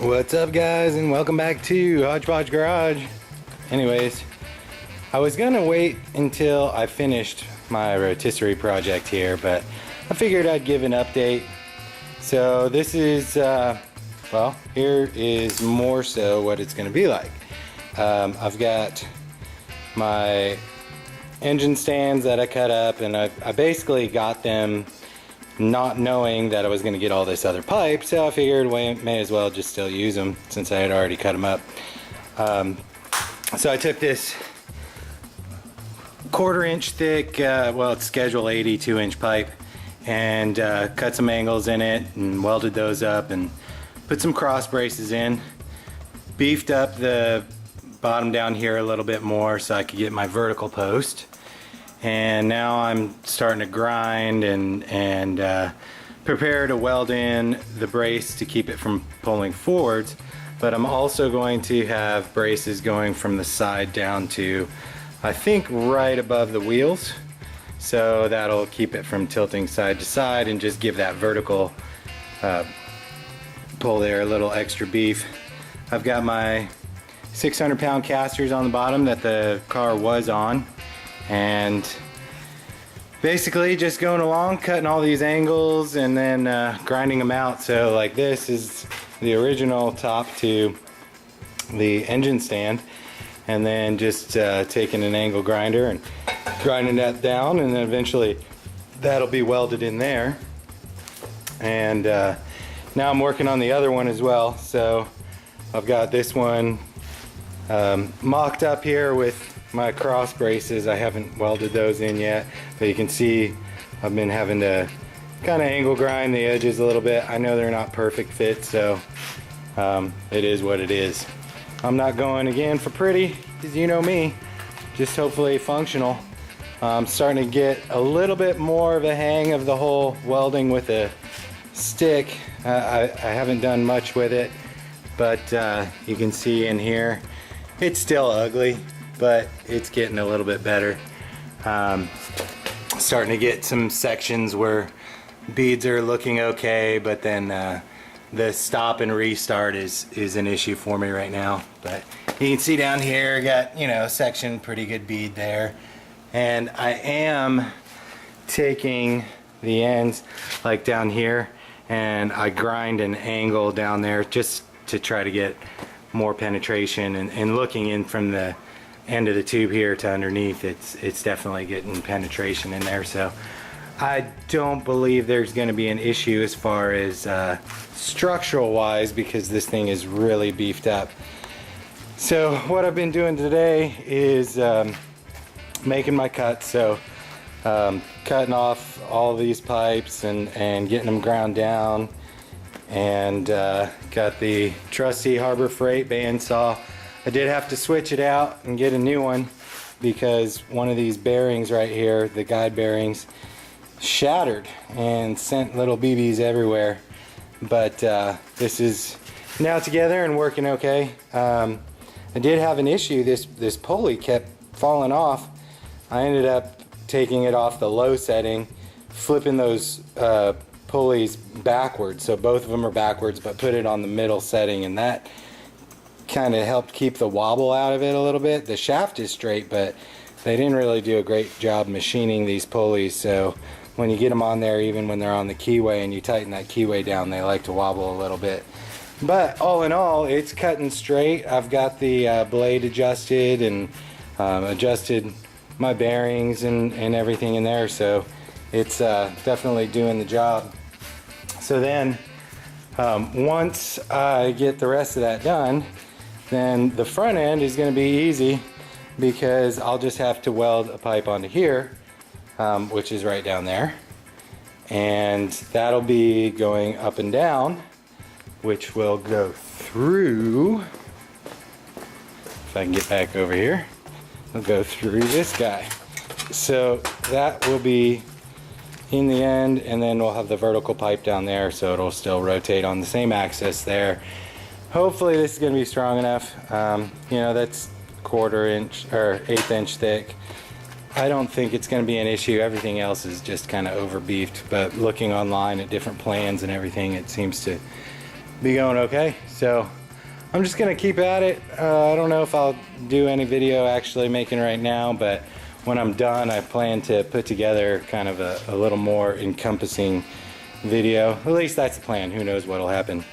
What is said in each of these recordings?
What's up, guys, and welcome back to Hodge-Podge Garage. Anyways, I was gonna wait until I finished my rotisserie project here, but I figured I'd give an update. So this is, well, here is more so what it's gonna be like. I've got my engine stands that I cut up, and I basically got them not knowing that I was going to get all this other pipe, so I figured we may as well just still use them since I had already cut them up. So I took this 1/4 inch thick, well, it's schedule 80 2-inch pipe, and cut some angles in it and welded those up and put some cross braces in, beefed up the bottom down here a little bit more so I could get my vertical post. And now I'm starting to grind and prepare to weld in the brace to keep it from pulling forwards, but I'm also going to have braces going from the side down to, I think, right above the wheels, so that'll keep it from tilting side to side and just give that vertical pull there a little extra beef. I've got my 600-pound casters on the bottom that the car was on, and basically just going along cutting all these angles and then grinding them out. So like this is the original top to the engine stand, and then just taking an angle grinder and grinding that down, and then eventually that'll be welded in there. And now I'm working on the other one as well, so I've got this one mocked up here with my cross braces. I haven't welded those in yet, but you can see I've been having to kind of angle grind the edges a little bit. I know they're not perfect fit, so it is what it is. I'm not going again for pretty, because you know me, just hopefully functional. I'm starting to get a little bit more of a hang of the whole welding with a stick. I haven't done much with it, but you can see in here it's still ugly, but it's getting a little bit better. Starting to get some sections where beads are looking okay, but then the stop and restart is an issue for me right now. But you can see down here, got, you know, section pretty good bead there, and I am taking the ends like down here, and I grind an angle down there just to try to get more penetration, and looking in from the end of the tube here to underneath, it's definitely getting penetration in there. So I don't believe there's going to be an issue as far as structural wise, because this thing is really beefed up. So what I've been doing today is making my cuts. So cutting off all these pipes and getting them ground down, and got the trusty Harbor Freight bandsaw. I did have to switch it out and get a new one because one of these bearings right here, the guide bearings, shattered and sent little BBs everywhere. But this is now together and working okay. I did have an issue. This pulley kept falling off. I ended up taking it off the low setting, flipping those pulleys backwards, so both of them are backwards, but put it on the middle setting, and that kind of helped keep the wobble out of it a little bit. The shaft is straight, but they didn't really do a great job machining these pulleys, so when you get them on there, even when they're on the keyway and you tighten that keyway down, they like to wobble a little bit. But all in all, it's cutting straight. I've got the blade adjusted and adjusted my bearings and everything in there, so it's definitely doing the job. So then once I get the rest of that done, then the front end is going to be easy, because I'll just have to weld a pipe onto here, which is right down there, and that'll be going up and down, which will go through, if I can get back over here, it'll go through this guy. So that will be in the end, and then we'll have the vertical pipe down there, so it'll still rotate on the same axis there. Hopefully this is going to be strong enough. You know, that's 1/4 inch or 1/8 inch thick. I don't think it's going to be an issue. Everything else is just kind of over beefed, but looking online at different plans and everything, it seems to be going okay. So I'm just gonna keep at it. I don't know if I'll do any video actually making right now, but when I'm done, I plan to put together kind of a little more encompassing video. At least that's the plan. Who knows what'll happen.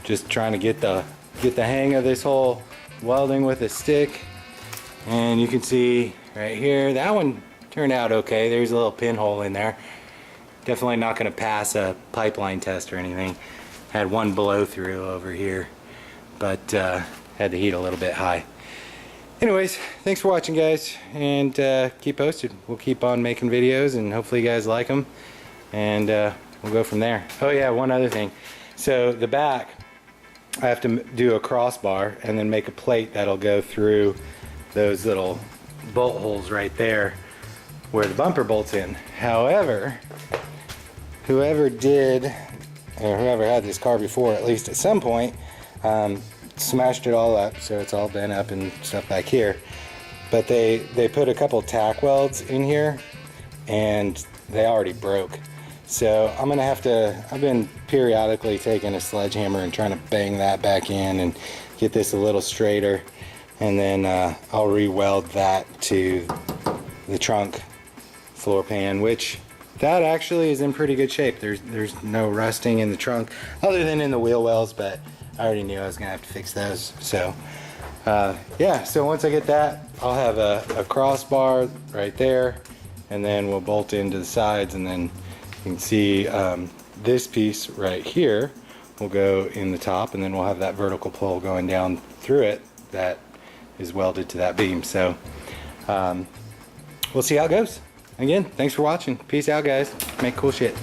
Just trying to get the hang of this whole welding with a stick. And you can see right here, that one turned out okay. There's a little pinhole in there. Definitely not going to pass a pipeline test or anything. Had one blow through over here, but had the heat a little bit high. Anyways, thanks for watching, guys, and keep posted. We'll keep on making videos, and hopefully you guys like them, and we'll go from there. Oh yeah, one other thing. So the back, I have to do a crossbar and then make a plate that'll go through those little bolt holes right there where the bumper bolts in. However, whoever did, or whoever had this car before, at least at some point, smashed it all up, so it's all bent up and stuff back here. But they put a couple tack welds in here, and they already broke. So I'm gonna have to, I've been periodically taking a sledgehammer and trying to bang that back in and get this a little straighter, and then I'll re-weld that to the trunk floor pan, which that actually is in pretty good shape. There's no rusting in the trunk other than in the wheel wells, but I already knew I was gonna have to fix those. So yeah, so once I get that, I'll have a crossbar right there, and then we'll bolt into the sides, and then you can see this piece right here will go in the top, and then we'll have that vertical pole going down through it that is welded to that beam. So we'll see how it goes. Again, thanks for watching. Peace out, guys. Make cool shit.